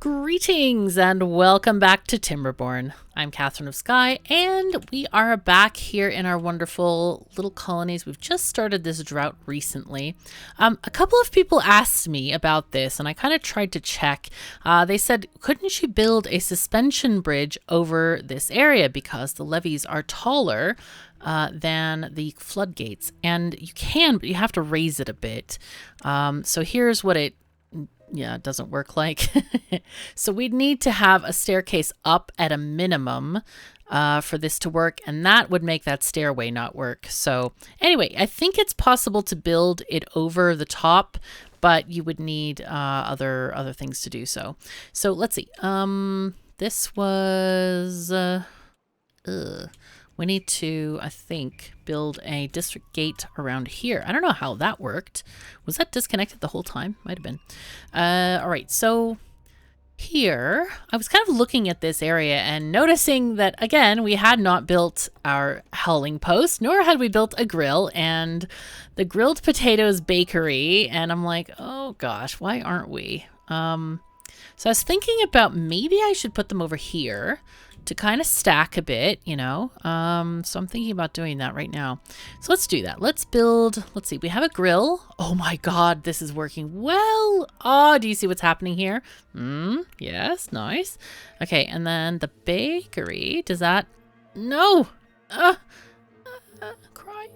Greetings and welcome back to Timberborn. I'm KatherineOfSky and we are back here in our wonderful little colonies. We've just started this drought recently. A couple of people asked me about this and I kind of tried to check. They said, couldn't you build a suspension bridge over this area because the levees are taller than the floodgates? And you can, but you have to raise it a bit. So here's what it doesn't work like. So we'd need to have a staircase up at a minimum for this to work, and that would make that stairway not work. So anyway, I think it's possible to build it over the top, but you would need other things to do so. So let's see. This was we need to, I think, build a district gate around here. I don't know how that worked. Was that disconnected the whole time? Might have been. All right, so here, I was kind of looking at this area and noticing that, again, we had not built our hauling post, nor had we built a grill and the grilled potatoes bakery. And I'm like, oh gosh, why aren't we? So I was thinking about maybe I should put them over here to kind of stack a bit, you know. So I'm thinking about doing that right now. So let's do that. Let's build, let's see, we have a grill. Oh my God, this is working well. Oh, do you see what's happening here? Yes, nice. Okay, and then the bakery, does that, no. Cry.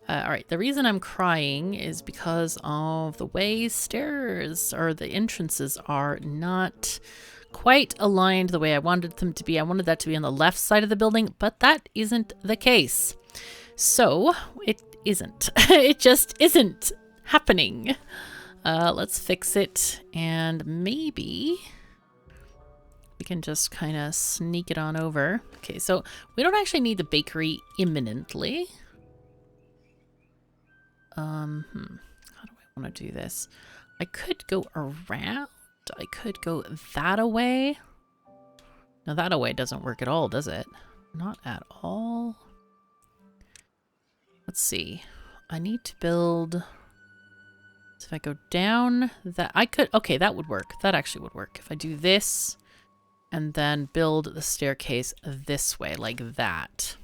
All right, the reason I'm crying is because of the way stairs or the entrances are not quite aligned the way I wanted them to be. I wanted that to be on the left side of the building, but that isn't the case. So it isn't. It just isn't happening. Let's fix it, and maybe we can just kind of sneak it on over. Okay, so we don't actually need the bakery imminently. How do I want to do this? I could go around. I could go that away. Now that away doesn't work at all, does it? Not at all. Let's see. I need to build. So if I go down that, I could, okay, that would work. That actually would work. If I do this and then build the staircase this way, like that.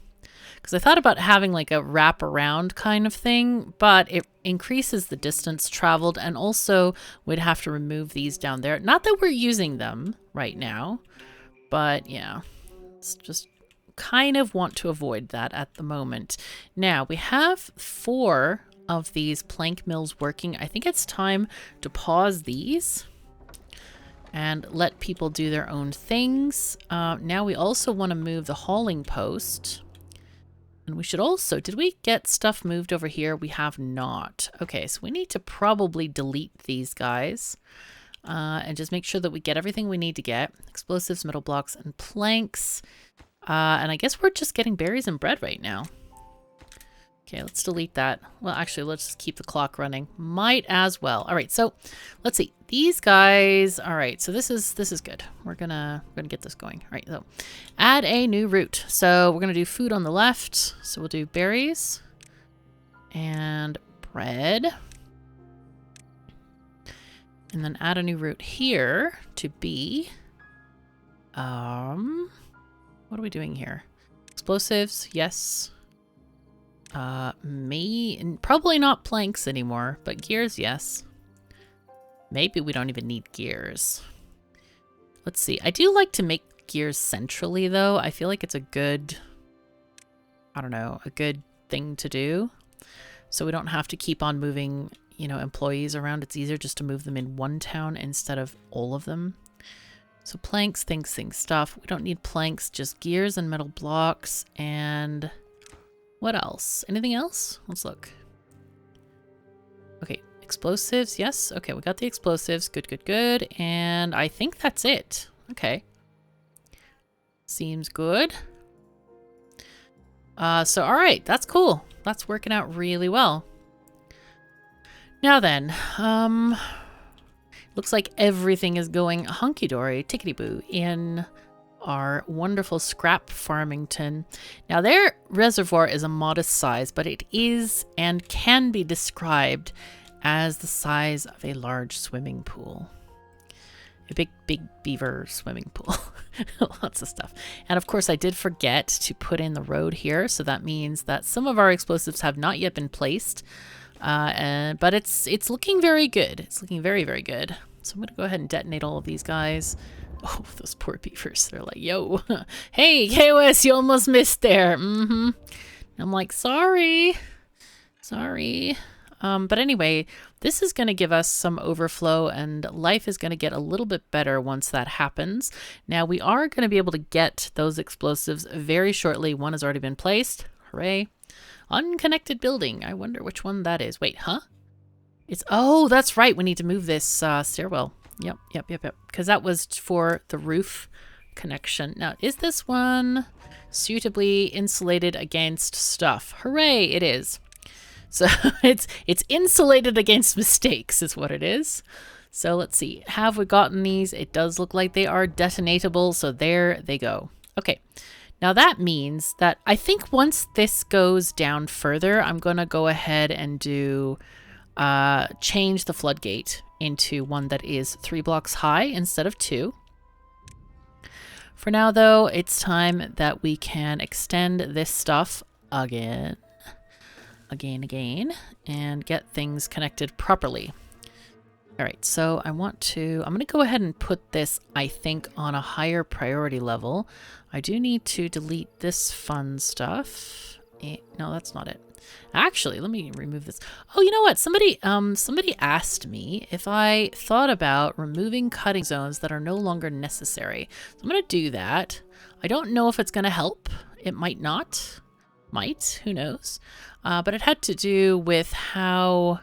Because I thought about having like a wraparound kind of thing, but it increases the distance traveled, and also we'd have to remove these down there. Not that we're using them right now, but yeah, it's just kind of want to avoid that at the moment. Now we have 4 of these plank mills working. I think it's time to pause these and let people do their own things. Now we also want to move the hauling post. And we should also, did we get stuff moved over here? We have not. Okay, so we need to probably delete these guys and just make sure that we get everything we need to get. Explosives, metal blocks, and planks. And I guess we're just getting berries and bread right now. Okay, let's delete that. Well, actually, let's just keep the clock running. Might as well. All right, so let's see. These guys, all right, so this is good. We're gonna get this going. All right, so add a new route. So we're gonna do food on the left. So we'll do berries and bread. And then add a new route here to be, what are we doing here? Explosives, yes. Probably not planks anymore, but gears, yes. Maybe we don't even need gears. Let's see. I do like to make gears centrally, though. I feel like it's a good, I don't know, a good thing to do. So we don't have to keep on moving, you know, employees around. It's easier just to move them in one town instead of all of them. So planks, things, stuff. We don't need planks, just gears and metal blocks. And what else? Anything else? Let's look. Okay, explosives, yes. Okay, we got the explosives. Good. And I think that's it. Okay. Seems good. So, all right, that's cool. That's working out really well. Now then, looks like everything is going hunky-dory, tickety-boo in our wonderful scrap farmington. Now their reservoir is a modest size, but it is and can be described as the size of a large swimming pool. A big beaver swimming pool. Lots of stuff. And of course I did forget to put in the road here. So that means that some of our explosives have not yet been placed. But it's looking very good. It's looking very, very good. So I'm going to go ahead and detonate all of these guys. Oh, those poor beavers. They're like, yo, hey, KOS, you almost missed there. I'm like, sorry. But anyway, this is going to give us some overflow and life is going to get a little bit better once that happens. Now we are going to be able to get those explosives very shortly. One has already been placed. Hooray. Unconnected building. I wonder which one that is. Wait, huh? Oh, that's right. We need to move this stairwell. Yep. Because that was for the roof connection. Now, is this one suitably insulated against stuff? Hooray, it is. So it's insulated against mistakes is what it is. So let's see. Have we gotten these? It does look like they are detonatable. So there they go. Okay. Now that means that I think once this goes down further, I'm going to go ahead and do change the floodgate into one that is 3 blocks high instead of 2. For now, though, it's time that we can extend this stuff again, and get things connected properly. All right, so I'm going to go ahead and put this, I think, on a higher priority level. I do need to delete this fun stuff. No, that's not it. Actually, let me remove this. Oh, you know what? Somebody asked me if I thought about removing cutting zones that are no longer necessary. So I'm going to do that. I don't know if it's going to help. It might not. Might. Who knows? But it had to do with how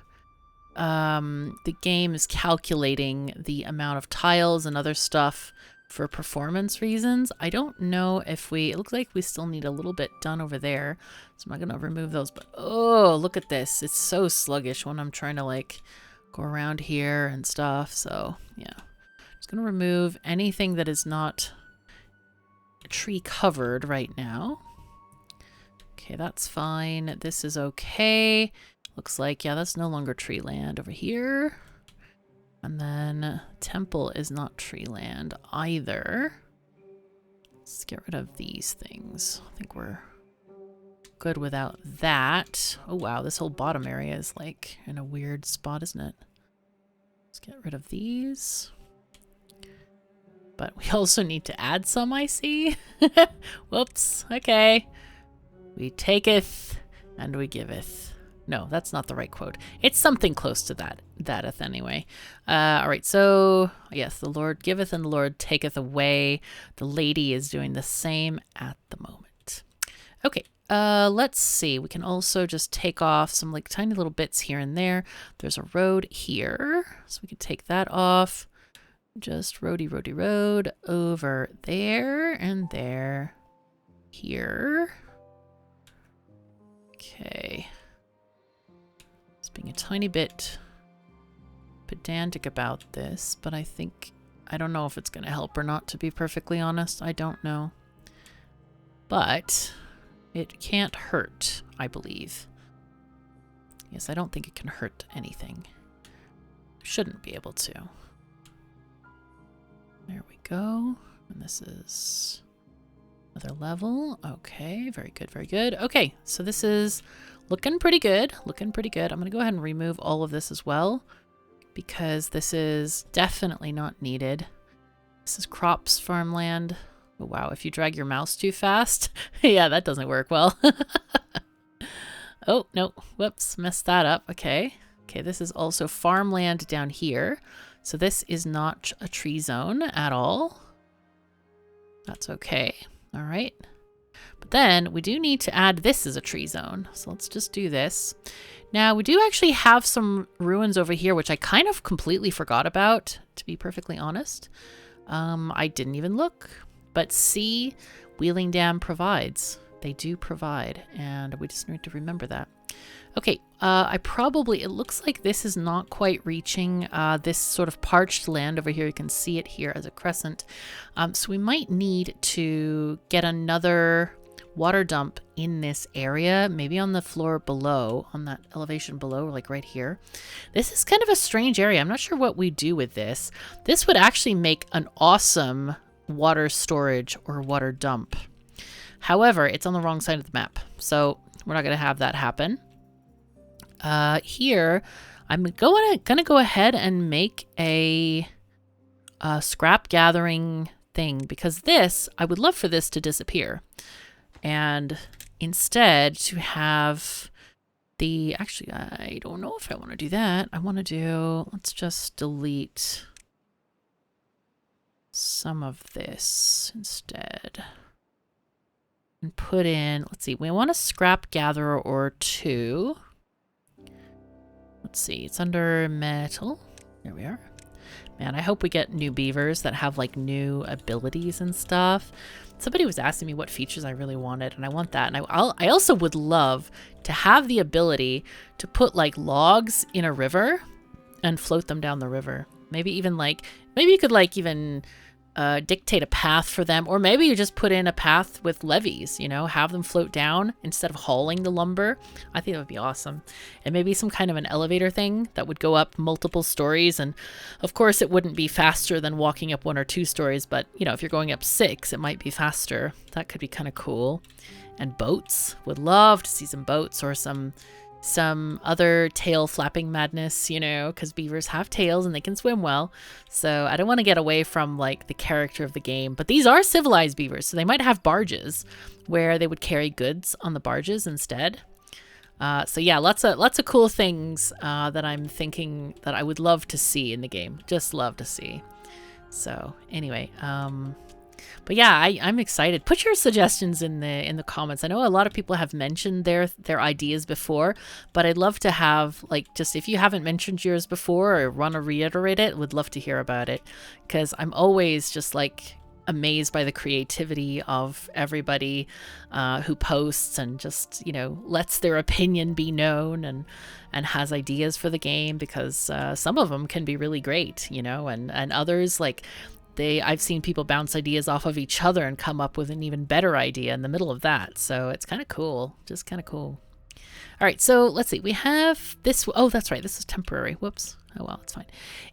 the game is calculating the amount of tiles and other stuff for performance reasons. I don't know if it looks like we still need a little bit done over there. So I'm not going to remove those, but oh, look at this. It's so sluggish when I'm trying to like go around here and stuff. So yeah, just going to remove anything that is not tree covered right now. Okay, that's fine. This is okay. Looks like, yeah, that's no longer tree land over here. And then temple is not tree land either. Let's get rid of these things. I think we're good without that. Oh, wow, this whole bottom area is like in a weird spot, isn't it? Let's get rid of these. But we also need to add some, I see. Whoops, okay. We taketh and we giveth. No, that's not the right quote. It's something close to thateth anyway. All right, so yes, the Lord giveth and the Lord taketh away. The lady is doing the same at the moment. Okay, let's see. We can also just take off some like tiny little bits here and there. There's a road here, so we can take that off. Just road over there and there. Here. Okay. Being a tiny bit pedantic about this, but I don't know if it's going to help or not, to be perfectly honest. I don't know. But it can't hurt, I believe. Yes, I don't think it can hurt anything. Shouldn't be able to. There we go. And this is another level. Okay, very good, very good. Okay, so this is looking pretty good. Looking pretty good. I'm going to go ahead and remove all of this as well, because this is definitely not needed. This is crops farmland. Oh, wow, if you drag your mouse too fast, yeah, that doesn't work well. Oh, no. Whoops, messed that up. Okay. Okay, this is also farmland down here. So this is not a tree zone at all. That's okay. All right. But then we do need to add this as a tree zone. So let's just do this. Now we do actually have some ruins over here, which I kind of completely forgot about, to be perfectly honest. I didn't even look. But see, Wheeling Dam provides. They do provide, and we just need to remember that. Okay, it looks like this is not quite reaching this sort of parched land over here. You can see it here as a crescent. So we might need to get another water dump in this area, maybe on the floor below, on that elevation below, like right here. This is kind of a strange area. I'm not sure what we do with this. This would actually make an awesome water storage or water dump. However, it's on the wrong side of the map, so we're not going to have that happen. Here, I'm gonna go ahead and make a scrap gathering thing, because this, I would love for this to disappear. And instead to have the, actually, I don't know if I want to do that. I want to do, let's just delete some of this instead. And put in, let's see, we want a scrap gatherer or 2. Let's see, it's under metal. There we are. Man, I hope we get new beavers that have like new abilities and stuff. Somebody was asking me what features I really wanted, and I want that. And I also would love to have the ability to put like logs in a river and float them down the river. Maybe even like, maybe you could like even dictate a path for them, or maybe you just put in a path with levees, you know, have them float down instead of hauling the lumber. I think that would be awesome. And maybe some kind of an elevator thing that would go up multiple stories, and of course it wouldn't be faster than walking up 1 or 2 stories, but you know, if you're going up 6, it might be faster. That could be kind of cool. And boats, would love to see some boats, or some other tail flapping madness, you know, because beavers have tails and they can swim well. So I don't want to get away from like the character of the game, but these are civilized beavers, so they might have barges where they would carry goods on the barges instead. So yeah, lots of cool things that I'm thinking that I would love to see in the game. Just love to see. So anyway, but yeah, I'm excited. Put your suggestions in the comments. I know a lot of people have mentioned their ideas before, but I'd love to have, like, just if you haven't mentioned yours before or want to reiterate it, would love to hear about it, because I'm always just like amazed by the creativity of everybody who posts and just, you know, lets their opinion be known and has ideas for the game, because some of them can be really great, you know, and others, like, I've seen people bounce ideas off of each other and come up with an even better idea in the middle of that. So it's kind of cool. Just kind of cool. All right, so let's see. We have this. Oh, that's right. This is temporary. Whoops. Oh, well, it's fine.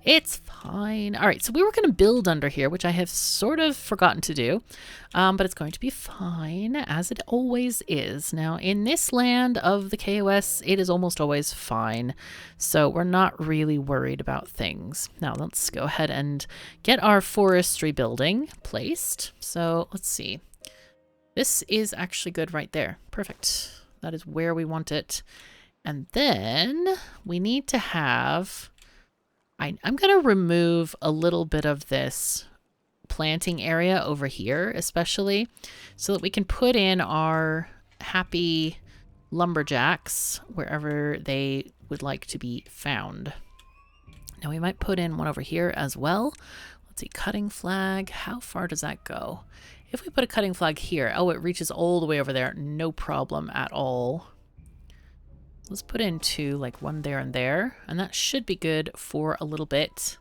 It's fine. All right, so we were going to build under here, which I have sort of forgotten to do, but it's going to be fine, as it always is. Now, in this land of the KOS, it is almost always fine, so we're not really worried about things. Now, let's go ahead and get our forestry building placed. So let's see. This is actually good right there. Perfect. That is where we want it. And then we need to have... I'm going to remove a little bit of this planting area over here, especially, so that we can put in our happy lumberjacks wherever they would like to be found. Now we might put in one over here as well. Let's see, cutting flag. How far does that go? If we put a cutting flag here, oh, it reaches all the way over there. No problem at all. Let's put in 2, like 1 there and there, and that should be good for a little bit.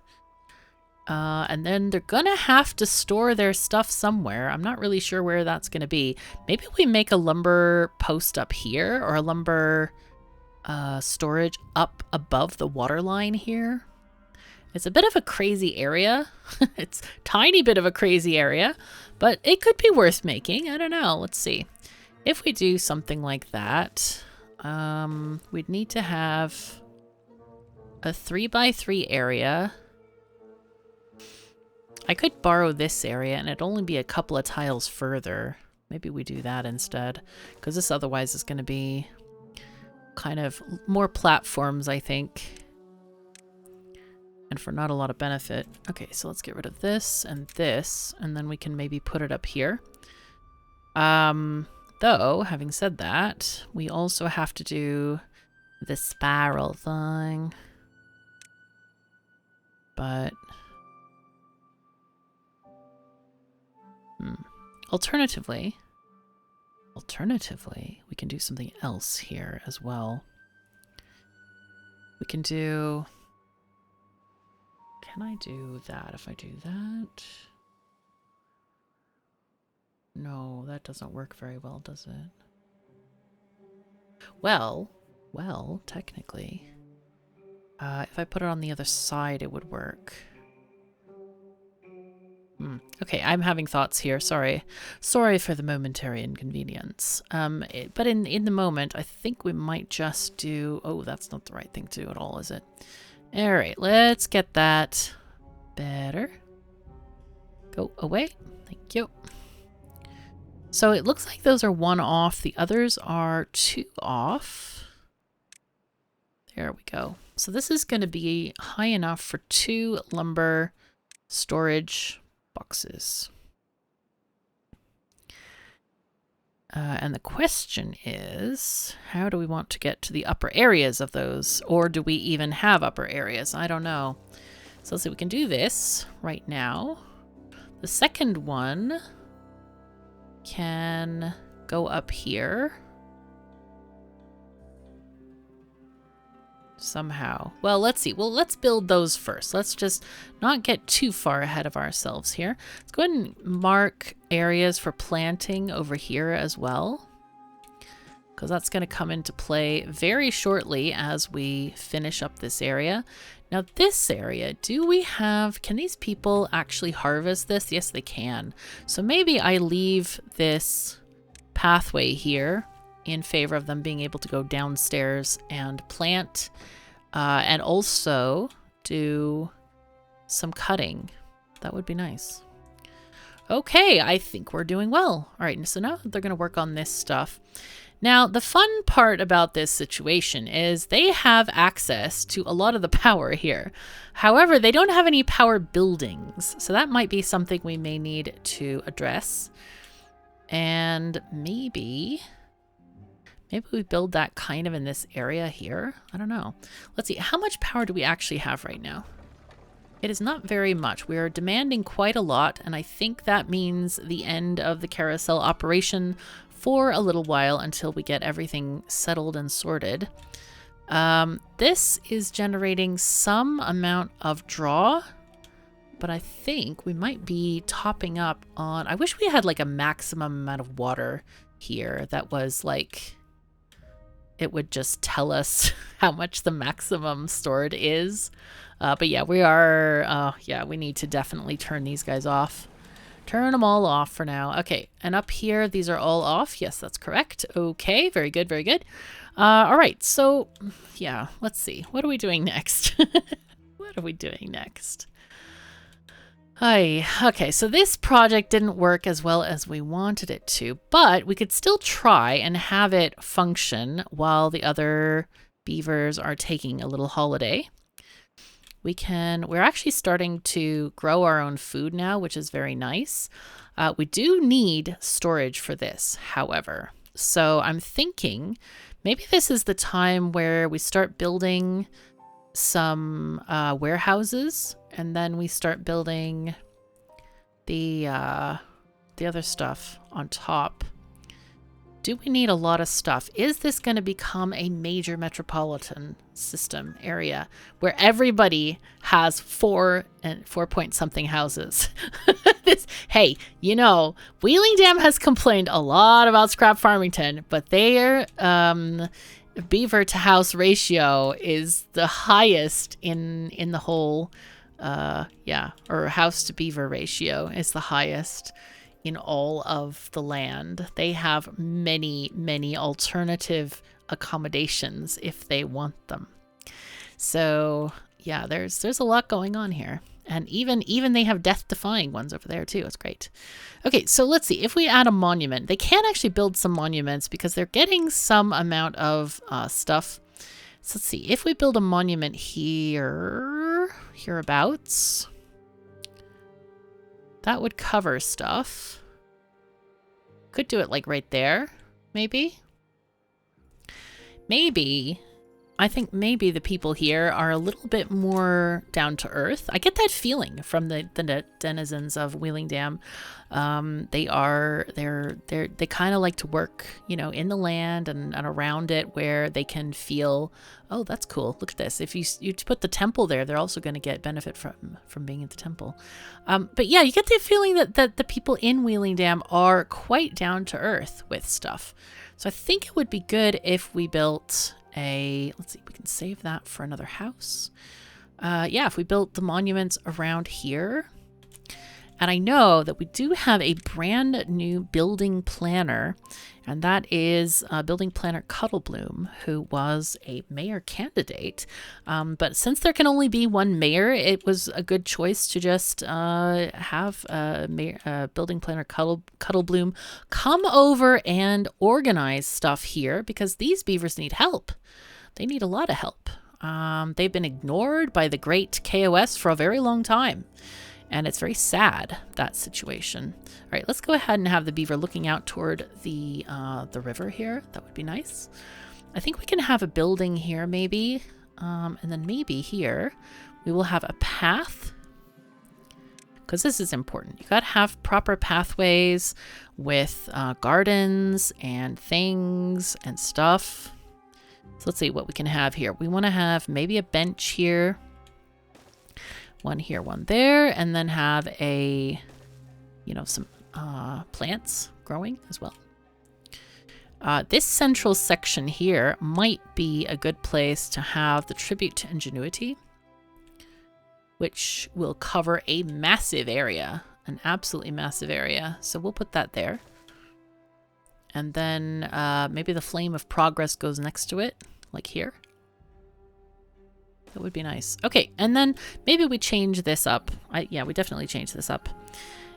And then they're gonna have to store their stuff somewhere. I'm not really sure where that's gonna be. Maybe we make a lumber post up here, or a lumber storage up above the water line here. It's a bit of a crazy area. It's a tiny bit of a crazy area, but it could be worth making. I don't know. Let's see. If we do something like that... we'd need to have a 3x3 area. I could borrow this area and it'd only be a couple of tiles further. Maybe we do that instead, because this otherwise is going to be kind of more platforms, I think. And for not a lot of benefit. Okay, so let's get rid of this, and then we can maybe put it up here. Though, having said that, we also have to do the spiral thing. But... Alternatively, we can do something else here as well. We can do... Can I do that if I do that? No, that doesn't work very well, does it? Well, technically. If I put it on the other side, it would work. Okay, I'm having thoughts here. Sorry. Sorry for the momentary inconvenience. But in the moment, I think we might just do... Oh, that's not the right thing to do at all, is it? All right, let's get that better. Go away. Thank you. So it looks like those are 1 off. The others are 2 off. There we go. So this is going to be high enough for 2 lumber storage boxes. And the question is, how do we want to get to the upper areas of those? Or do we even have upper areas? I don't know. So let's see, we can do this right now. The second one can go up here. Somehow. Well, let's see. Well, let's build those first. Let's just not get too far ahead of ourselves here. Let's go ahead and mark areas for planting over here as well, because that's going to come into play very shortly as we finish up this area. Now this area, can these people actually harvest this? Yes, they can. So maybe I leave this pathway here in favor of them being able to go downstairs and plant, and also do some cutting. That would be nice. Okay, I think we're doing well. All right, so now they're going to work on this stuff. Now, the fun part about this situation is they have access to a lot of the power here. However, they don't have any power buildings, so that might be something we may need to address. And maybe we build that kind of in this area here. I don't know. Let's see. How much power do we actually have right now? It is not very much. We are demanding quite a lot, and I think that means the end of the carousel operation for a little while until we get everything settled and sorted. This is generating some amount of draw, but I think we might be topping up on... I wish we had like a maximum amount of water here that was like... It would just tell us how much the maximum stored is. But yeah, we are... yeah, we need to definitely turn these guys off. Turn them all off for now. Okay, and up here, these are all off. Yes, that's correct. Okay, very good, very good. All right, so yeah, let's see. What are we doing next? What are we doing next? Hi. Okay, so this project didn't work as well as we wanted it to, but we could still try and have it function while the other beavers are taking a little holiday. We're actually starting to grow our own food now, which is very nice. We do need storage for this, however. So I'm thinking maybe this is the time where we start building some warehouses, and then we start building the other stuff on top. Do we need a lot of stuff? Is this going to become a major metropolitan system area where everybody has 4 point something houses? Hey, you know, Wheeling Dam has complained a lot about Scrap Farmington, but their beaver to house ratio is the highest in the whole, or house to beaver ratio is the highest in all of the land. They have many, many alternative accommodations if they want them. So yeah, there's a lot going on here. And even they have death-defying ones over there too. It's great. Okay, so let's see. If we add a monument, they can actually build some monuments because they're getting some amount of stuff. So let's see. If we build a monument hereabouts, that would cover stuff. Could do it like right there, maybe. Maybe I think maybe the people here are a little bit more down to earth. I get that feeling from the denizens of Wheeling Dam. They kind of like to work, you know, in the land and around it, where they can feel, oh, that's cool. Look at this. If you put the temple there, they're also going to get benefit from being at the temple. But yeah, you get the feeling that the people in Wheeling Dam are quite down to earth with stuff. So I think it would be good if we built let's see, we can save that for another house. Yeah, if we built the monuments around here. And I know that we do have a brand new building planner, and that is building planner Cuttlebloom, who was a mayor candidate. But since there can only be one mayor, it was a good choice to just have building planner Cuttlebloom come over and organize stuff here, because these beavers need help. They need a lot of help. They've been ignored by the great KOS for a very long time. And it's very sad, that situation. All right, let's go ahead and have the beaver looking out toward the river here. That would be nice. I think we can have a building here maybe. And then maybe here we will have a path, because this is important. You gotta have proper pathways with gardens and things and stuff. So let's see what we can have here. We want to have maybe a bench here. One here, one there, and then have a, you know, some plants growing as well. This central section here might be a good place to have the tribute to ingenuity, which will cover a massive area, an absolutely massive area. So we'll put that there. And then maybe the flame of progress goes next to it, like here. That would be nice. Okay, and then maybe we change this up. Yeah, we definitely change this up.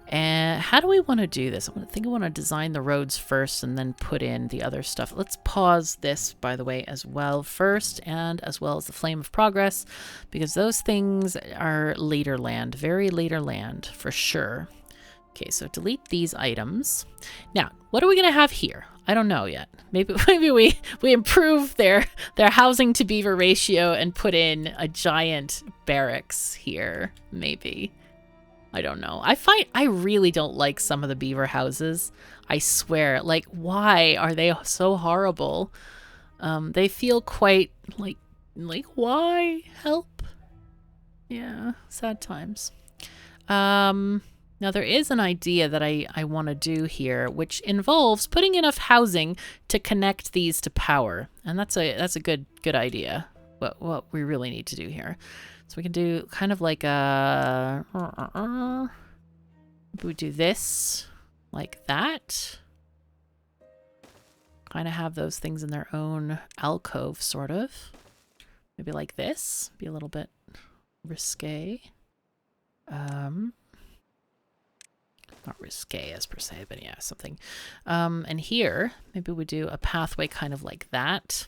And how do we want to do this? I think I want to design the roads first and then put in the other stuff. Let's pause this, by the way, as well first, and as well as the flame of progress, because those things are later land, very later land for sure. Okay, so delete these items. Now, what are we going to have here? I don't know yet. Maybe we improve their housing to beaver ratio and put in a giant barracks here. Maybe. I don't know. I really don't like some of the beaver houses. I swear. Like, why are they so horrible? They feel quite like why? Help? Yeah, sad times. Now there is an idea that I want to do here, which involves putting enough housing to connect these to power, and that's a good idea. What we really need to do here, so we can do kind of like a. We do this like that. Kind of have those things in their own alcove, sort of. Maybe like this. Be a little bit risque. Not risque as per se, but yeah, something. And here, maybe we do a pathway kind of like that.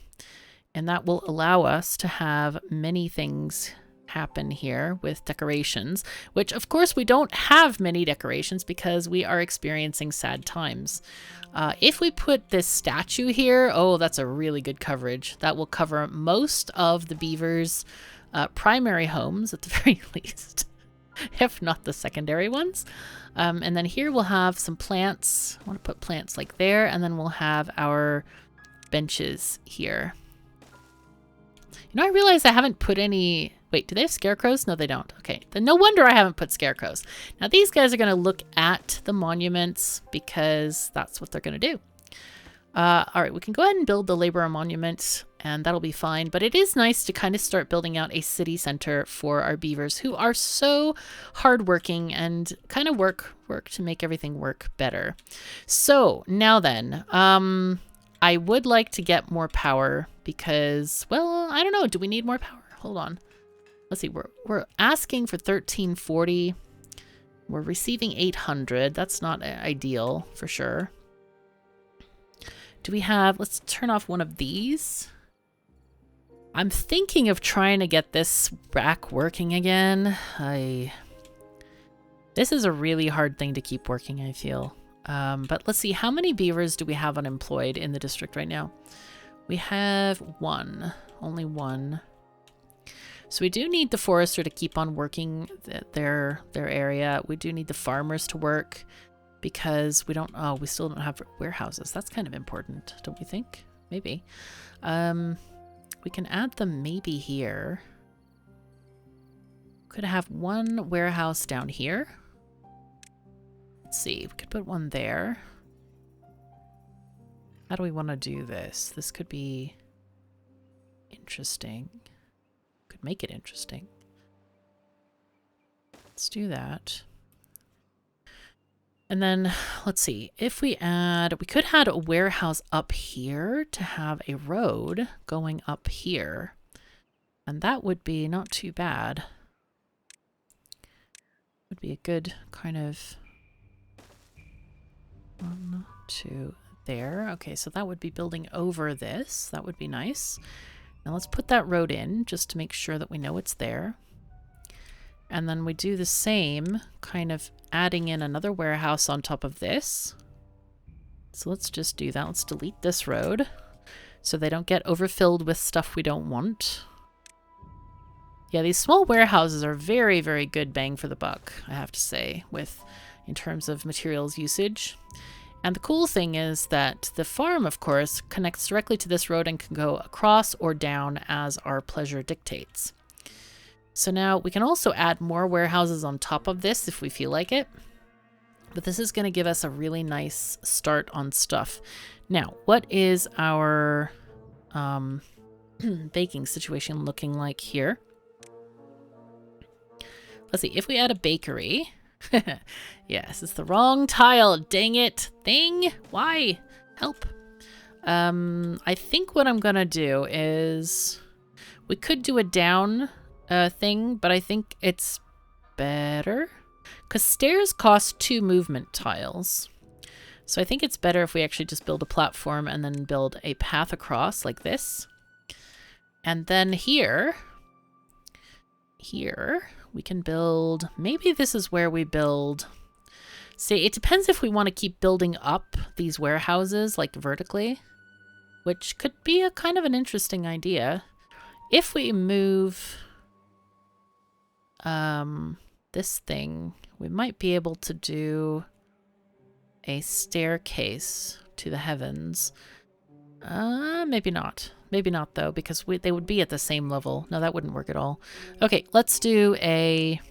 And that will allow us to have many things happen here with decorations, which of course we don't have many decorations because we are experiencing sad times. If we put this statue here, oh, that's a really good coverage. That will cover most of the beavers' primary homes at the very least. If not the secondary ones. And then here we'll have some plants. I want to put plants like there, and then we'll have our benches here. You know, I realize I haven't put any... Wait, do they have scarecrows? No, they don't. Okay, then no wonder I haven't put scarecrows. Now these guys are going to look at the monuments because that's what they're going to do. All right, we can go ahead and build the laborer monument, and that'll be fine. But it is nice to kind of start building out a city center for our beavers, who are so hardworking and kind of work to make everything work better. So now then, I would like to get more power because, well, I don't know. Do we need more power? Hold on. Let's see. We're asking for 1340. We're receiving 800. That's not ideal for sure. Do we have, let's turn off one of these. I'm thinking of trying to get this rack working again. This is a really hard thing to keep working, I feel. But let's see, how many beavers do we have unemployed in the district right now? We have one. Only one. So we do need the forester to keep on working their area. We do need the farmers to work because we don't... Oh, we still don't have warehouses. That's kind of important, don't you think? Maybe. We can add them maybe here. Could have one warehouse down here. Let's see. We could put one there. How do we want to do this? This could be interesting. Could make it interesting. Let's do that. And then, let's see. If we add... We could add a warehouse up here to have a road going up here. And that would be not too bad. Would be a good kind of... 1, 2... There. Okay, so that would be building over this. That would be nice. Now let's put that road in just to make sure that we know it's there. And then we do the same, kind of adding in another warehouse on top of this. So let's just do that. Let's delete this road so they don't get overfilled with stuff we don't want. Yeah, these small warehouses are very, very good bang for the buck, I have to say, in terms of materials usage. And the cool thing is that the farm, of course, connects directly to this road and can go across or down as our pleasure dictates. So now we can also add more warehouses on top of this if we feel like it. But this is going to give us a really nice start on stuff. Now, what is our baking situation looking like here? Let's see, if we add a bakery... Yes, it's the wrong tile. Dang it. Thing? Why? Help. I think what I'm gonna do is... We could do a down thing, but I think it's better. Because stairs cost 2 movement tiles. So I think it's better if we actually just build a platform and then build a path across like this. And then here... we can build, maybe this is where we build, see, it depends if we want to keep building up these warehouses like vertically, which could be a kind of an interesting idea. If we move this thing, we might be able to do a staircase to the heavens. Maybe not. Maybe not, though, because they would be at the same level. No, that wouldn't work at all. Okay, let's do a...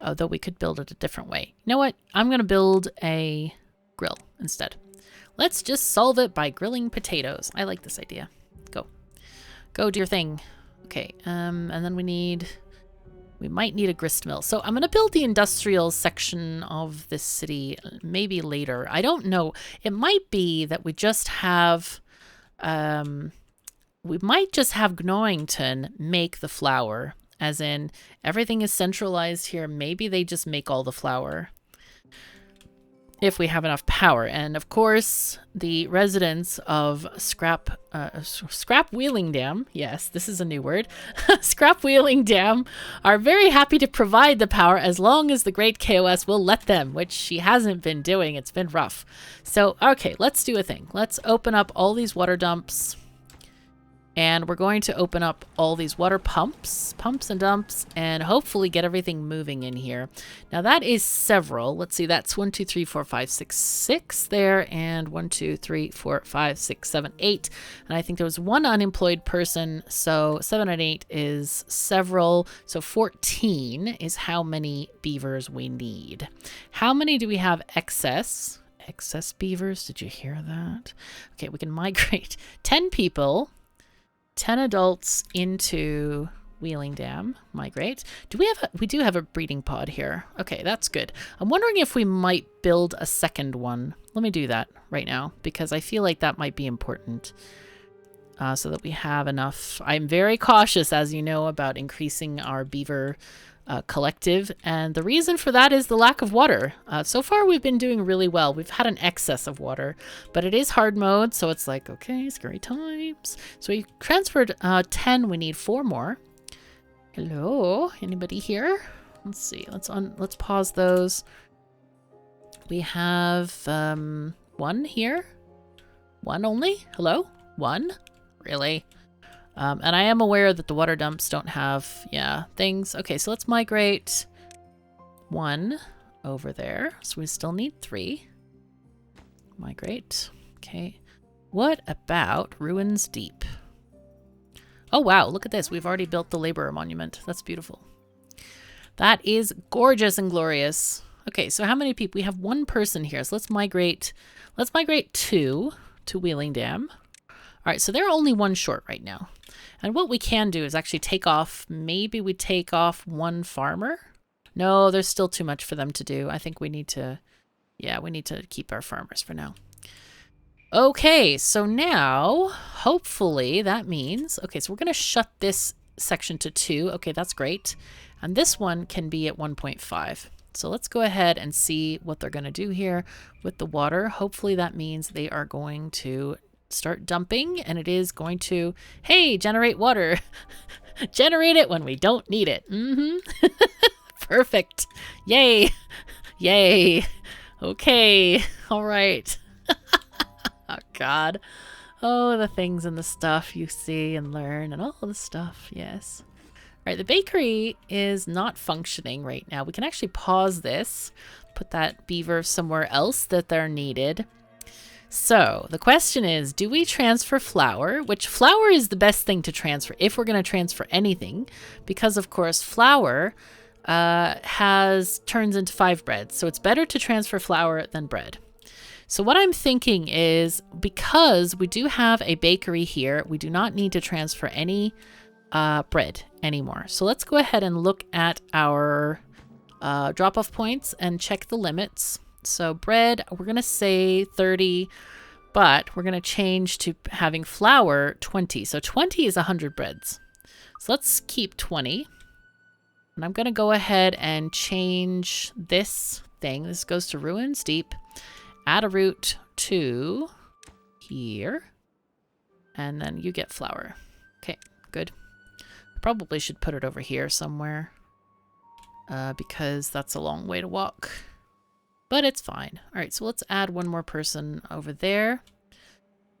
Oh, though we could build it a different way. You know what? I'm going to build a grill instead. Let's just solve it by grilling potatoes. I like this idea. Go. Go do your thing. Okay, and then we might need a grist mill. So I'm going to build the industrial section of this city maybe later. I don't know. It might be that we just have... we might just have Gnawington make the flour, as in everything is centralized here. Maybe they just make all the flour if we have enough power. And of course, the residents of Scrap Wheeling Dam, yes, this is a new word, Scrap Wheeling Dam, are very happy to provide the power as long as the great KOS will let them, which she hasn't been doing. It's been rough. So, okay, let's do a thing. Let's open up all these water dumps. And we're going to open up all these water pumps and dumps, and hopefully get everything moving in here. Now that is several. Let's see, that's 1, 2, 3, 4, 5, 6, 6 there, and 1, 2, 3, 4, 5, 6, 7, 8. And I think there was 1 unemployed person, so 7 and 8 is several. So 14 is how many beavers we need. How many do we have excess? Excess beavers, did you hear that? Okay, we can migrate 10 people. 10 adults into Wheeling Dam. Migrate. We do have a breeding pod here. Okay, that's good. I'm wondering if we might build a second one. Let me do that right now, because I feel like that might be important. So that we have enough. I'm very cautious, as you know, about increasing our beaver collective, and the reason for that is the lack of water. So far we've been doing really well. We've had an excess of water, but it is hard mode, so it's like, okay, scary times. So we transferred 10. We need 4 more. Hello, anybody here? Let's see. Let's pause those. We have 1 here. 1 only. Hello. 1? Really? And I am aware that the water dumps don't have, things. Okay, so let's migrate 1 over there. So we still need 3. Migrate. Okay. What about Ruins Deep? Oh, wow. Look at this. We've already built the laborer monument. That's beautiful. That is gorgeous and glorious. Okay, so how many people? We have 1 person here. So let's migrate 2 to Wheeling Dam. All right, so they're only 1 short right now. And what we can do is actually take off, maybe we take off 1 farmer. No, there's still too much for them to do. I think we need to, we need to keep our farmers for now. Okay, so now, hopefully that means, okay, so we're going to shut this section to 2. Okay, that's great. And this one can be at 1.5. So let's go ahead and see what they're going to do here with the water. Hopefully that means they are going to start dumping, and it is going to, hey, generate water. Generate it when we don't need it. Perfect. Yay. Yay. Okay. All right. Oh, God. Oh, the things and the stuff you see and learn and all the stuff. Yes. All right, the bakery is not functioning right now. We can actually pause this, put that beaver somewhere else that they're needed. So the question is, do we transfer flour? Which flour is the best thing to transfer if we're going to transfer anything, because of course flour turns into 5 bread. So it's better to transfer flour than bread. So what I'm thinking is, because we do have a bakery here, we do not need to transfer any bread anymore. So let's go ahead and look at our drop-off points and check the limits. So bread, we're going to say 30, but we're going to change to having flour 20. So 20 is 100 breads. So let's keep 20. And I'm going to go ahead and change this thing. This goes to Ruins Deep. Add a route to here. And then you get flour. Okay, good. Probably should put it over here somewhere. Because that's a long way to walk. But it's fine. All right, so let's add 1 more person over there.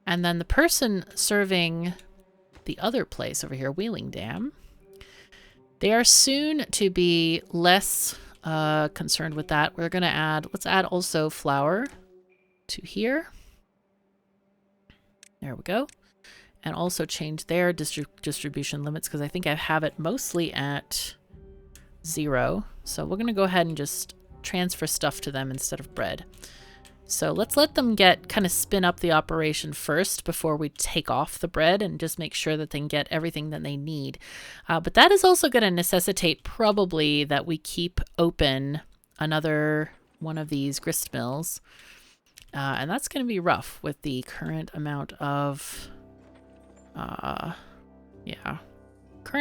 And then the person serving the other place over here, Wheeling Dam, they are soon to be less concerned with that. We're going to add, let's add also flour to here. There we go. And also change their distribution limits, because I think I have it mostly at 0. So we're going to go ahead and just transfer stuff to them instead of bread. So let's let them kind of spin up the operation first before we take off the bread, and just make sure that they can get everything that they need. But that is also going to necessitate probably that we keep open another one of these grist mills. And that's going to be rough with the current amount of, current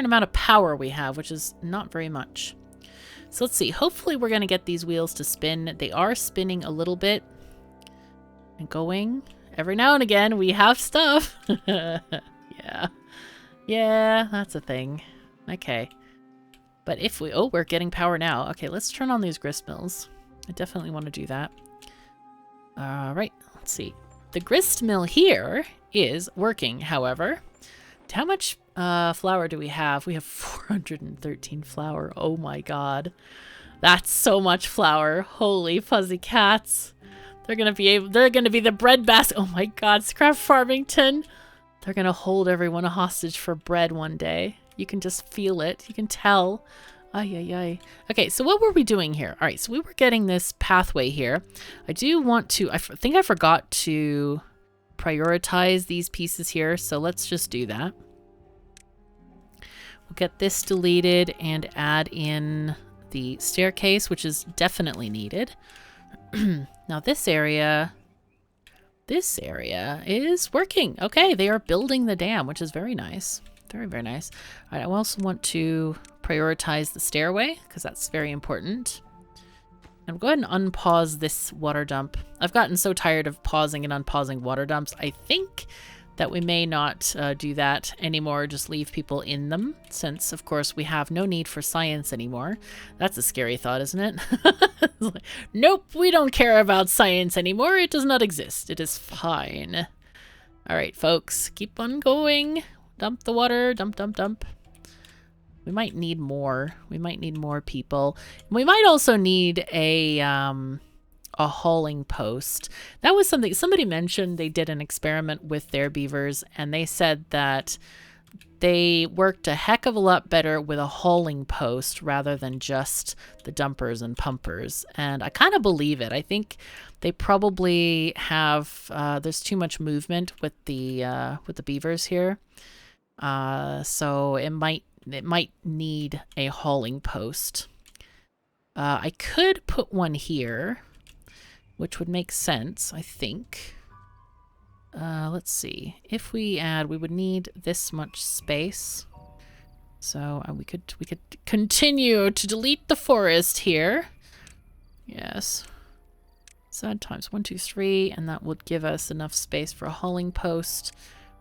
amount of power we have, which is not very much. So let's see. Hopefully we're going to get these wheels to spin. They are spinning a little bit and going. Every now and again, we have stuff. Yeah. Yeah, that's a thing. Okay. But if we... Oh, we're getting power now. Okay, let's turn on these grist mills. I definitely want to do that. All right, let's see. The grist mill here is working, however. How much flour do we have? We have 413 flour. Oh my god. That's so much flour. Holy fuzzy cats. They're gonna be the bread basket. Oh my god, Scrap Farmington. They're gonna hold everyone hostage for bread one day. You can just feel it. You can tell. Ay, ay, ay. Okay, so what were we doing here? All right, so we were getting this pathway here. I do want to, I think I forgot to prioritize these pieces here, so let's just do that. We'll get this deleted and add in the staircase, which is definitely needed. Now this area is working. Okay, they are building the dam, which is very nice. Very, very nice. All right, I also want to prioritize the stairway, because that's very important. And go ahead and unpause this water dump. I've gotten so tired of pausing and unpausing water dumps. I think that we may not do that anymore, just leave people in them, since, of course, we have no need for science anymore. That's a scary thought, isn't it? Like, nope, we don't care about science anymore. It does not exist. It is fine. All right, folks, keep on going. Dump the water. Dump, dump, dump. We might need more. We might need more people. We might also need a hauling post. That was something somebody mentioned. They did an experiment with their beavers, and they said that they worked a heck of a lot better with a hauling post rather than just the dumpers and pumpers. And I kind of believe it. I think they probably have there's too much movement with the beavers here, so it might need a hauling post. I could put one here, which would make sense, I think. Let's see. If we add, we would need this much space. So we could continue to delete the forest here. Yes. So times 1, 2, 3, and that would give us enough space for a hauling post.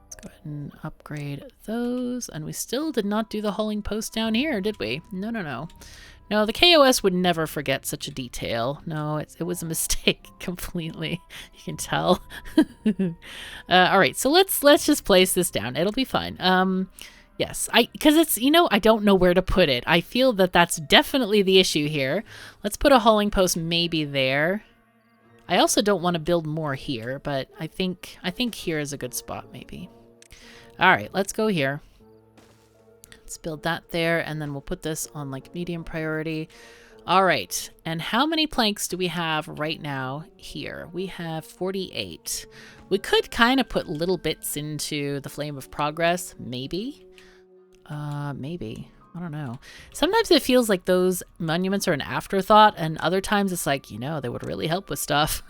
Let's go ahead and upgrade those. And we still did not do the hauling post down here, did we? No, no, no. No, the KOS would never forget such a detail. No, it was a mistake completely. You can tell. All right, so let's just place this down. It'll be fine. Yes, because it's, you know, I don't know where to put it. I feel that that's definitely the issue here. Let's put a hauling post maybe there. I also don't want to build more here, but I think here is a good spot maybe. All right, let's go here. Let's build that there, and then we'll put this on like medium priority. All right, and how many planks do we have right now here? We have 48. We could kind of put little bits into the Flame of Progress, maybe. Maybe. I don't know. Sometimes it feels like those monuments are an afterthought, and other times it's like, you know, they would really help with stuff.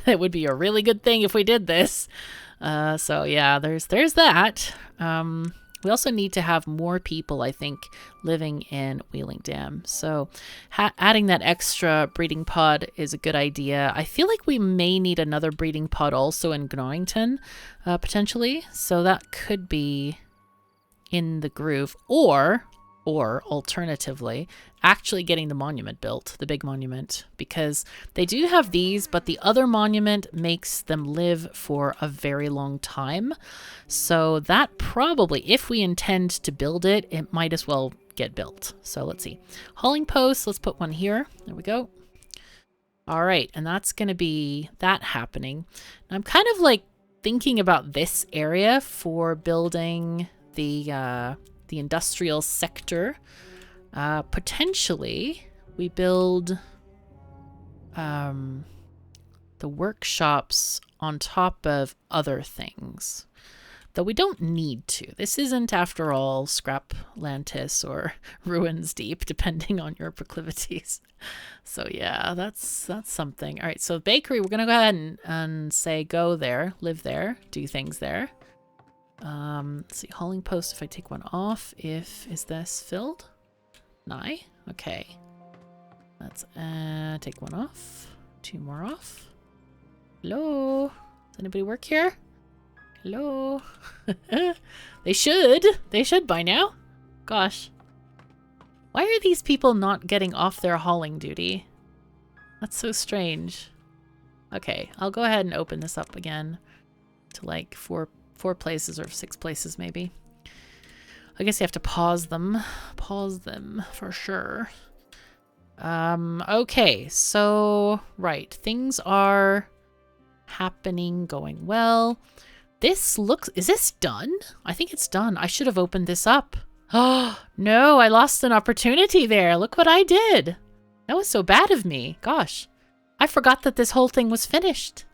It would be a really good thing if we did this. So yeah, there's that. We also need to have more people, I think, living in Wheeling Dam. So adding that extra breeding pod is a good idea. I feel like we may need another breeding pod also in Gnawington, potentially. So that could be in the groove. Or alternatively, actually getting the monument built, the big monument, because they do have these, but the other monument makes them live for a very long time. So that probably, if we intend to build it, it might as well get built. So let's see. Hauling posts, let's put one here. There we go. All right, and that's going to be that happening. Now, I'm kind of like thinking about this area for building the industrial sector. Potentially we build the workshops on top of other things, though we don't need to. This isn't, after all, Scraplantis or Ruins Deep, depending on your proclivities. So yeah, that's something. All right, so bakery, we're gonna go ahead and say go there, live there, do things there. Let's see, hauling post, if I take one off, is this filled? Nigh? Okay. Let's take one off. 2 more off. Hello? Does anybody work here? Hello? They should by now. Gosh. Why are these people not getting off their hauling duty? That's so strange. Okay, I'll go ahead and open this up again to like 4 places or 6 places maybe. I guess you have to pause them for sure. Okay, so right, things are happening, going well. This looks, is this done? I think it's done. I should have opened this up. Oh no, I lost an opportunity there. Look what I did. That was so bad of me. Gosh, I forgot that this whole thing was finished.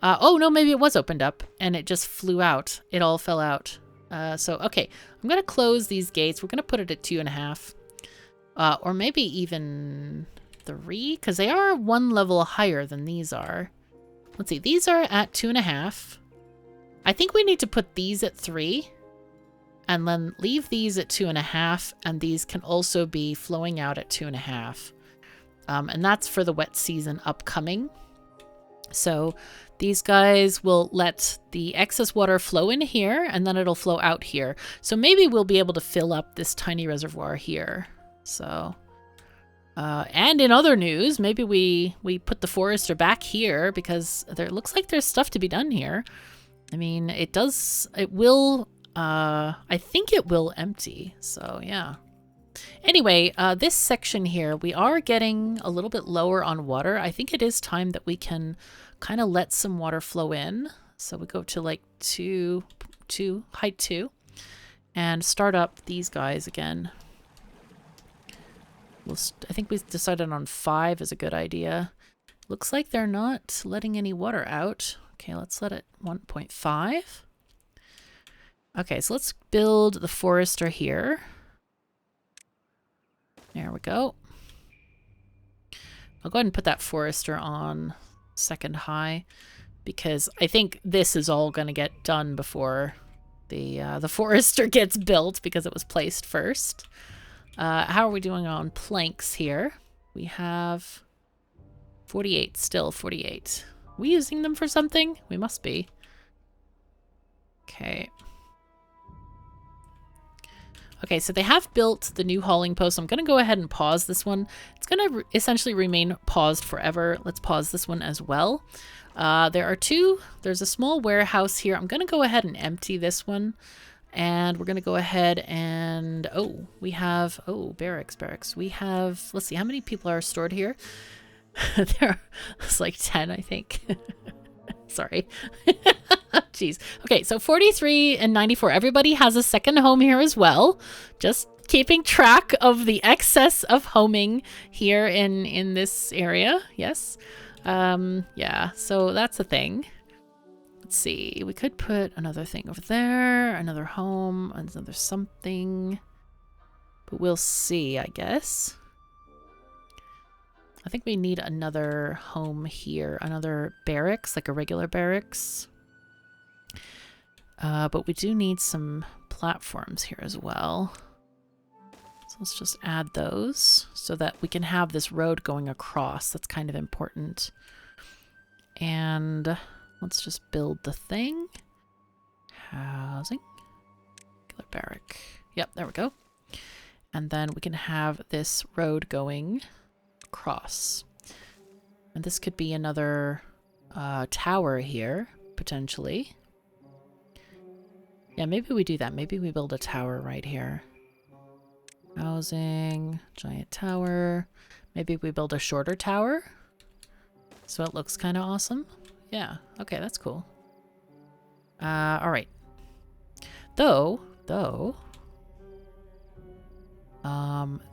Oh, no, maybe it was opened up and it just flew out. It all fell out. So, okay, I'm going to close these gates. We're going to put it at 2.5. Or maybe even 3, because they are 1 level higher than these are. Let's see, these are at 2.5. I think we need to put these at 3. And then leave these at 2.5. And these can also be flowing out at 2.5. And that's for the wet season upcoming. So these guys will let the excess water flow in here, and then it'll flow out here. So maybe we'll be able to fill up this tiny reservoir here. So, and in other news, maybe we put the forester back here because there looks like there's stuff to be done here. I mean, it will, I think it will empty. So yeah. Anyway, this section here, we are getting a little bit lower on water. I think it is time that we can kind of let some water flow in. So we go to like height 2, and start up these guys again. I think we decided on 5 is a good idea. Looks like they're not letting any water out. Okay, let's let it 1.5. Okay, so let's build the forester here. There we go. I'll go ahead and put that forester on 2nd high, because I think this is all going to get done before the forester gets built, because it was placed first. How are we doing on planks here? We have 48, still 48. Are we using them for something? We must be. Okay. Okay, so they have built the new hauling post. I'm going to go ahead and pause this one. It's going to essentially remain paused forever. Let's pause this one as well. There's a small warehouse here. I'm going to go ahead and empty this one. And we're going to go ahead and, we have, barracks. We have, let's see, how many people are stored here? It's like 10, I think. Sorry. Jeez. Okay, so 43 and 94. Everybody has a second home here as well. Just keeping track of the excess of homing here in this area. Yes. Yeah, so that's a thing. Let's see. We could put another thing over there, another home, another something. But we'll see, I guess. I think we need another home here, another barracks, like a regular barracks. But we do need some platforms here as well. So let's just add those so that we can have this road going across. That's kind of important. And let's just build the thing. Housing. Regular barrack. Yep, there we go. And then we can have this road going across. And this could be another tower here, potentially. Yeah, maybe we do that. Maybe we build a tower right here. Housing, giant tower. Maybe we build a shorter tower, so it looks kind of awesome. Yeah, okay, that's cool. All right. Though,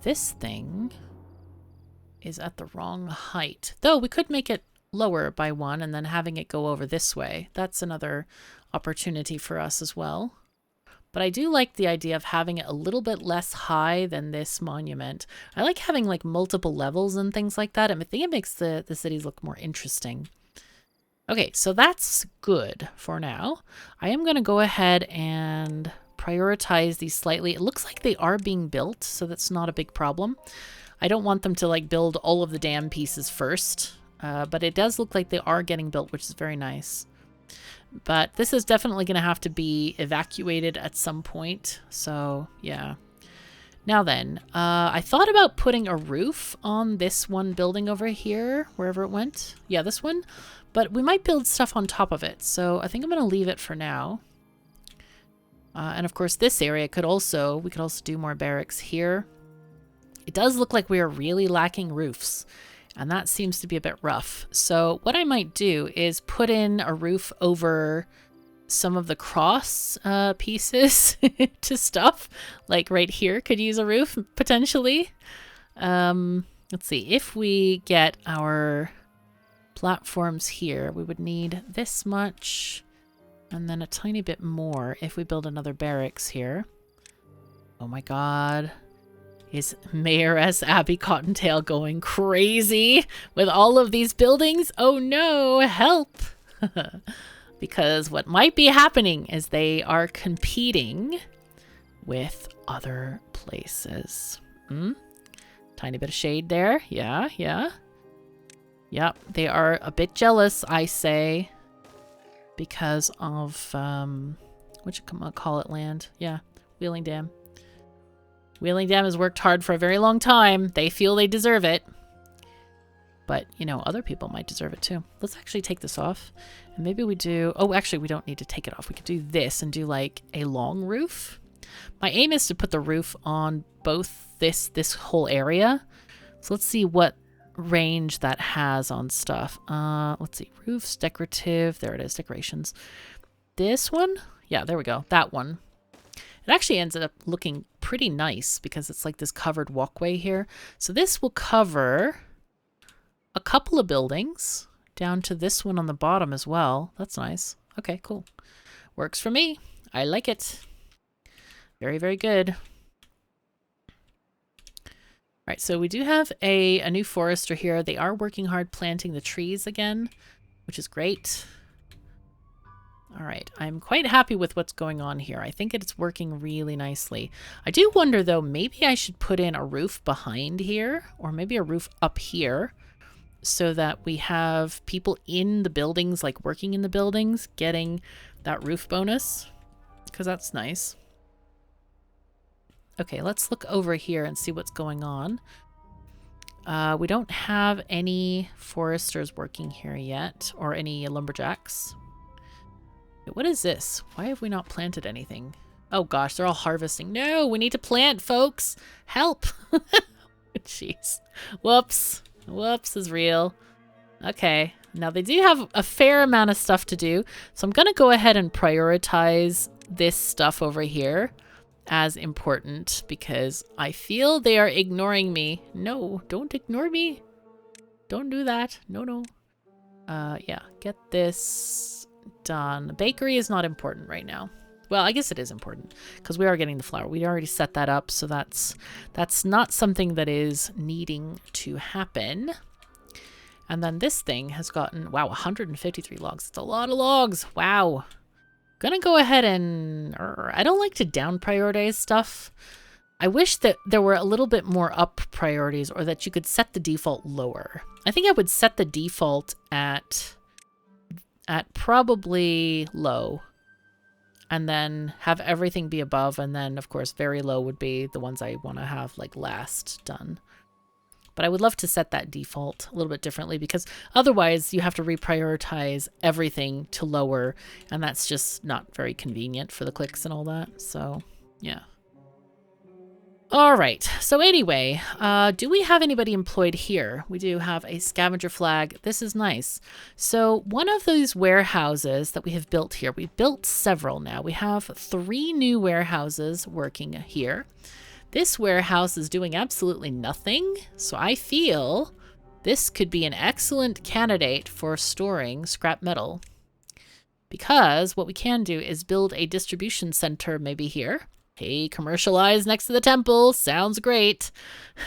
this thing is at the wrong height. Though we could make it lower by 1 and then having it go over this way. That's another opportunity for us as well. But I do like the idea of having it a little bit less high than this monument. I like having like multiple levels and things like that. I think it makes the cities look more interesting. Okay, so that's good for now. I am going to go ahead and prioritize these slightly. It looks like they are being built, so that's not a big problem. I don't want them to like build all of the dam pieces first, but it does look like they are getting built, which is very nice. But this is definitely going to have to be evacuated at some point, so yeah. Now then, I thought about putting a roof on this one building over here, wherever it went. Yeah, this one. But we might build stuff on top of it, so I think I'm going to leave it for now. And of course, this area we could also do more barracks here. It does look like we are really lacking roofs, and that seems to be a bit rough. So what I might do is put in a roof over some of the cross pieces to stuff. Like right here could use a roof, potentially. Let's see. If we get our platforms here, we would need this much, and then a tiny bit more if we build another barracks here. Oh my god. Is Mayoress Abby Cottontail going crazy with all of these buildings? Oh no, help! Because what might be happening is they are competing with other places. Tiny bit of shade there. Yeah, yeah. Yep, they are a bit jealous, I say, because of, what you call it, land? Yeah, Wheeling Dam. Wheeling Dam has worked hard for a very long time. They feel they deserve it. But, you know, other people might deserve it too. Let's actually take this off. And maybe we do... Oh, actually, we don't need to take it off. We could do this and do, like, a long roof. My aim is to put the roof on both this whole area. So let's see what range that has on stuff. Let's see. Roofs, decorative. There it is, decorations. This one? Yeah, there we go. That one. It actually ends up looking pretty nice because it's like this covered walkway here. So this will cover a couple of buildings down to this one on the bottom as well. That's nice. Okay, cool. Works for me. I like it. Very, very good. All right, so we do have a new forester here. They are working hard planting the trees again, which is great. All right, I'm quite happy with what's going on here. I think it's working really nicely. I do wonder, though, maybe I should put in a roof behind here, or maybe a roof up here, so that we have people in the buildings, like working in the buildings, getting that roof bonus, because that's nice. Okay, let's look over here and see what's going on. We don't have any foresters working here yet, or any lumberjacks. What is this? Why have we not planted anything? Oh gosh, they're all harvesting. No, we need to plant, folks. Help. Jeez. Whoops. Whoops is real. Okay. Now they do have a fair amount of stuff to do. So I'm going to go ahead and prioritize this stuff over here as important because I feel they are ignoring me. No, don't ignore me. Don't do that. No, no. Yeah, get this done. The bakery is not important right now. Well, I guess it is important because we are getting the flour. We already set that up, so that's not something that is needing to happen. And then this thing has gotten, wow, 153 logs. It's a lot of logs. Wow. Gonna go ahead and, I don't like to down prioritize stuff. I wish that there were a little bit more up priorities or that you could set the default lower. I think I would set the default at probably low. And then have everything be above, and then, of course, very low would be the ones I want to have, like, last done. But I would love to set that default a little bit differently, because otherwise you have to reprioritize everything to lower, and that's just not very convenient for the clicks and all that. So, yeah. All right. So anyway, do we have anybody employed here? We do have a scavenger flag. This is nice. So one of those warehouses that we have built here, we built several now. We have 3 new warehouses working here. This warehouse is doing absolutely nothing. So I feel this could be an excellent candidate for storing scrap metal. Because what we can do is build a distribution center maybe here. Hey, commercialize next to the temple. Sounds great.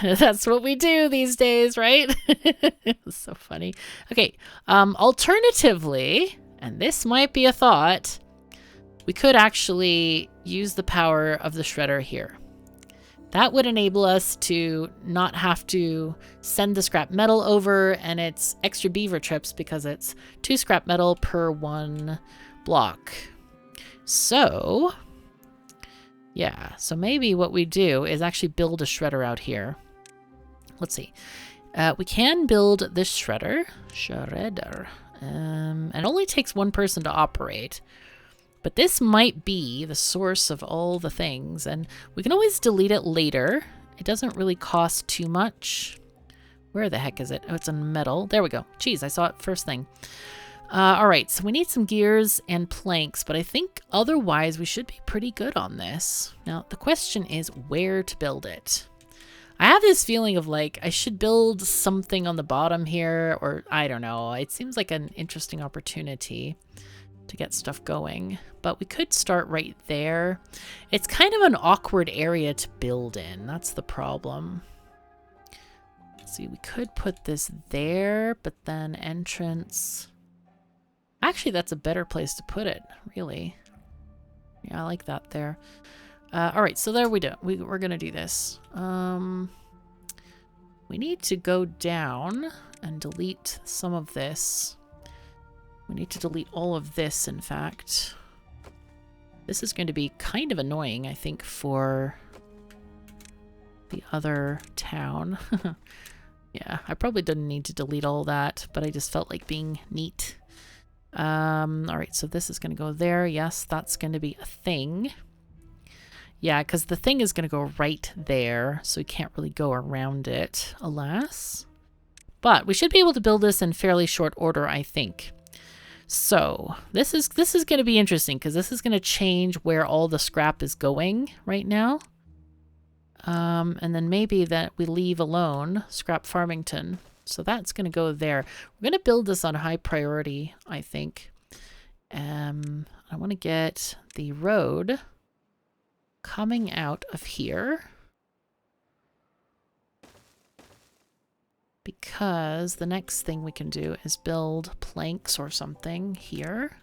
That's what we do these days, right? It's so funny. Okay, alternatively, and this might be a thought, we could actually use the power of the shredder here. That would enable us to not have to send the scrap metal over, and it's extra beaver trips because it's 2 scrap metal per 1 block. So... yeah, so maybe what we do is actually build a shredder out here. Let's see. We can build this shredder. And it only takes 1 person to operate. But this might be the source of all the things. And we can always delete it later. It doesn't really cost too much. Where the heck is it? Oh, it's in metal. There we go. Jeez, I saw it first thing. All right, so we need some gears and planks, but I think otherwise we should be pretty good on this. Now, the question is where to build it. I have this feeling of like I should build something on the bottom here, or I don't know. It seems like an interesting opportunity to get stuff going, but we could start right there. It's kind of an awkward area to build in. That's the problem. Let's see, we could put this there, but then entrance... actually, that's a better place to put it, really. Yeah, I like that there. All right, so there we go. We're going to do this. We need to go down and delete some of this. We need to delete all of this, in fact. This is going to be kind of annoying, I think, for the other town. Yeah, I probably didn't need to delete all that, but I just felt like being neat. All right, so this is going to go there. Yes, that's going to be a thing. Yeah, because the thing is going to go right there, so we can't really go around it, alas. But we should be able to build this in fairly short order, I think. So this is going to be interesting because this is going to change where all the scrap is going right now. And then maybe that we leave alone Scrap Farmington. So that's going to go there. We're going to build this on high priority, I think. I want to get the road coming out of here. Because the next thing we can do is build planks or something here.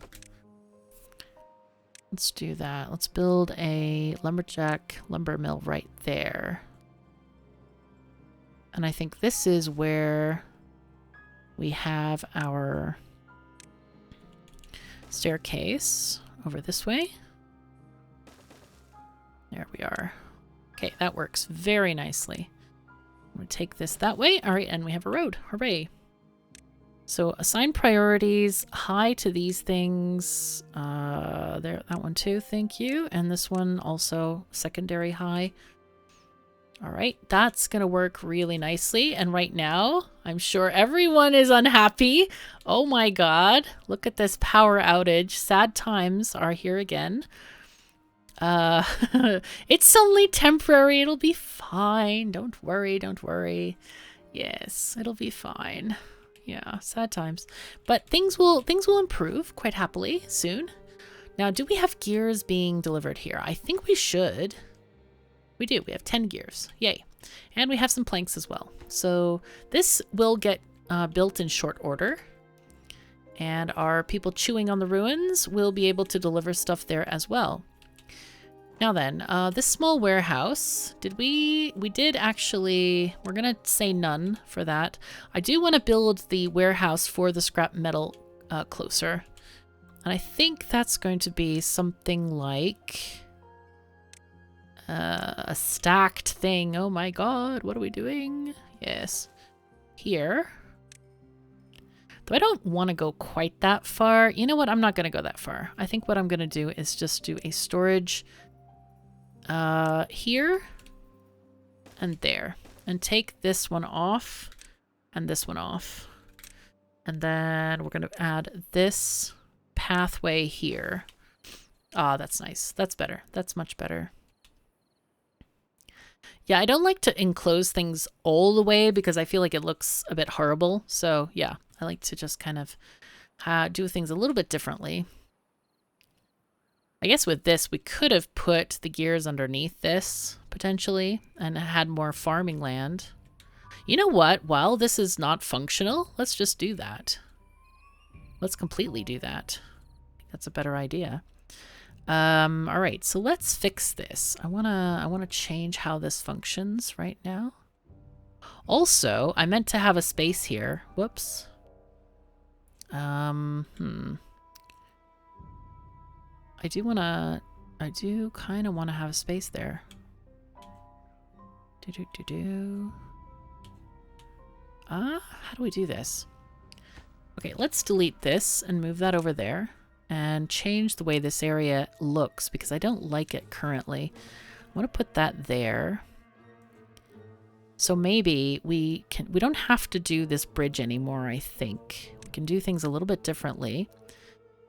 Let's do that. Let's build a lumberjack lumber mill right there. And I think this is where we have our staircase over this way. There we are. Okay, that works very nicely. I'm going to take this that way. All right, and we have a road. Hooray. So assign priorities high to these things. There, that one too, thank you. And this one also secondary high. All right, that's going to work really nicely. And right now, I'm sure everyone is unhappy. Oh my God, look at this power outage. Sad times are here again. It's only temporary. It'll be fine. Don't worry. Don't worry. Yes, it'll be fine. Yeah, sad times. But things will improve quite happily soon. Now, do we have gears being delivered here? I think we should. We do. We have 10 gears. Yay. And we have some planks as well. So this will get built in short order. And our people chewing on the ruins will be able to deliver stuff there as well. Now then, this small warehouse, we did actually, we're going to say none for that. I do want to build the warehouse for the scrap metal closer. And I think that's going to be something like a stacked thing. Oh my God, what are we doing? Yes, here. Though I don't want to go quite that far. You know what? I'm not going to go that far. I think what I'm going to do is just do a storage here and there, and take this one off and this one off, and then we're going to add this pathway here. Ah, that's nice. That's better. That's much better. Yeah, I don't like to enclose things all the way because I feel like it looks a bit horrible. So yeah, I like to just kind of do things a little bit differently. I guess with this, we could have put the gears underneath this, potentially, and had more farming land. You know what? While this is not functional, let's just do that. Let's completely do that. I think that's a better idea. All right, so let's fix this. I wanna change how this functions right now. Also, I meant to have a space here. Whoops. I do kind of want to have a space there. How do we do this? Okay, let's delete this and move that over there and change the way this area looks because I don't like it currently. I want to put that there. So maybe we don't have to do this bridge anymore, I think. We can do things a little bit differently.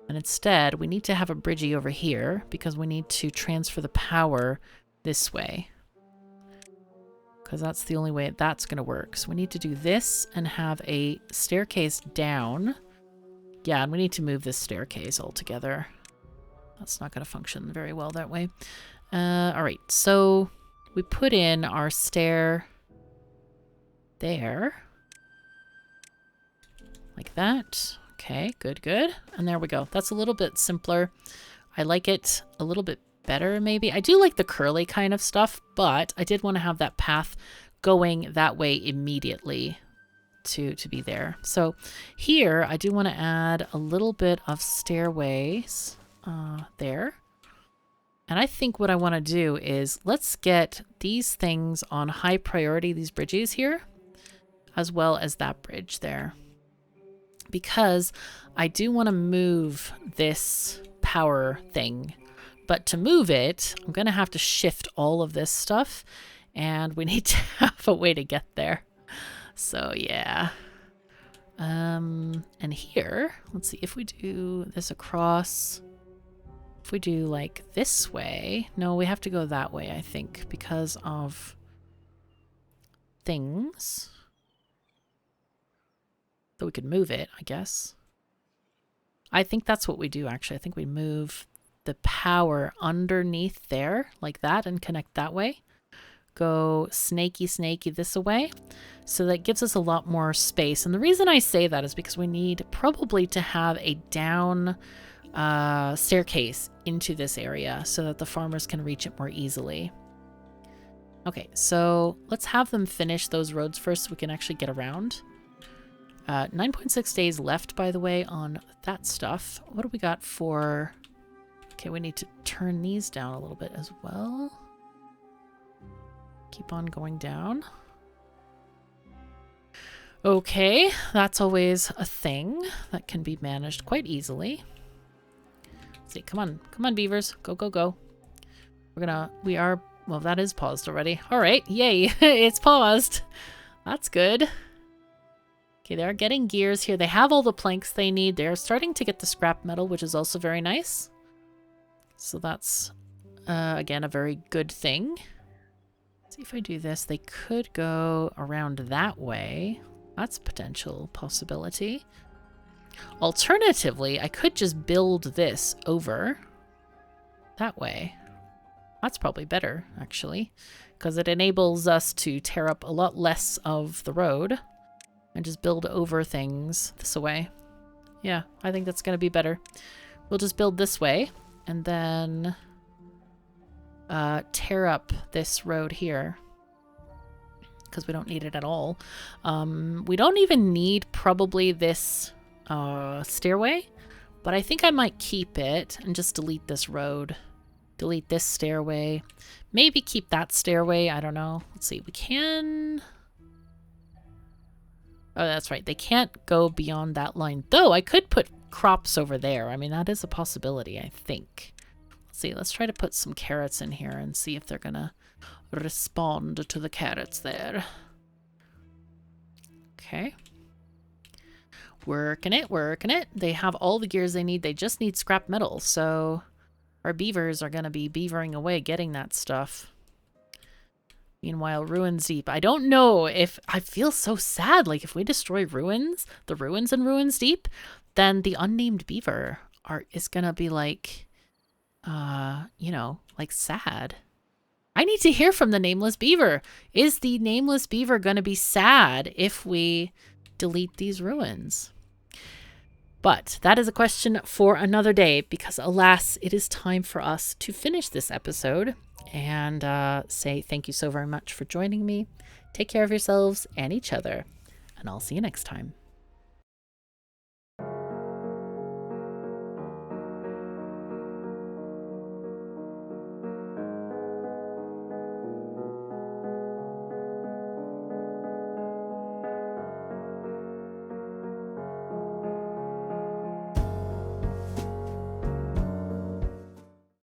And instead, we need to have a bridgey over here because we need to transfer the power this way. Because that's the only way that's going to work. So we need to do this and have a staircase down. Yeah, and we need to move this staircase altogether. That's not going to function very well that way. All right, so we put in our stair there. Like that. Okay, good, good. And there we go. That's a little bit simpler. I like it a little bit better, maybe. I do like the curly kind of stuff, but I did want to have that path going that way immediately to be there. So here, I do want to add a little bit of stairways there. And I think what I want to do is let's get these things on high priority, these bridges here. as well as that bridge there. Because I do want to move this power thing. But to move it, I'm going to have to shift all of this stuff. And we need to have a way to get there. So, yeah. And here, let's see if we do this across. If we do like this way. No, we have to go that way, I think, because of things. So we could move it, I guess. I think that's what we do, actually. I think we move the power underneath there, like that, and connect that way. Go snaky this way. So that gives us a lot more space. And the reason I say that is because we need probably to have a down staircase into this area so that the farmers can reach it more easily. Okay, so let's have them finish those roads first so we can actually get around. 9.6 days left, by the way, on that stuff. What do we got for... Okay, we need to turn these down a little bit as well. Keep on going down. Okay, that's always a thing that can be managed quite easily. Let's see, come on, beavers. Go, go, go. Well, that is paused already. All right, yay, it's paused. That's good. Okay, they're getting gears here. They have all the planks they need. They're starting to get the scrap metal, which is also very nice. So that's, again, a very good thing. Let's see if I do this. They could go around that way. That's a potential possibility. Alternatively, I could just build this over that way. That's probably better, actually, because it enables us to tear up a lot less of the road. And just build over things this way. Yeah, I think that's going to be better. We'll just build this way and then tear up this road here because we don't need it at all. We don't even need probably this stairway, but I think I might keep it and just delete this road. Delete this stairway. Maybe keep that stairway. I don't know. Let's see. We can... Oh, that's right. They can't go beyond that line. Though, I could put crops over there. I mean, that is a possibility, I think. Let's see. Let's try to put some carrots in here and see if they're going to respond to the carrots there. Okay. Working it, working it. They have all the gears they need. They just need scrap metal. So our beavers are going to be beavering away getting that stuff. Meanwhile, Ruins Deep. I don't know if... I feel so sad. Like, if we destroy ruins, the ruins in Ruins Deep, then the unnamed beaver is gonna be like, you know, like sad. I need to hear from the nameless beaver. Is the nameless beaver gonna be sad if we delete these ruins? But that is a question for another day because, alas, it is time for us to finish this episode and say thank you so very much for joining me. Take care of yourselves and each other, and I'll see you next time.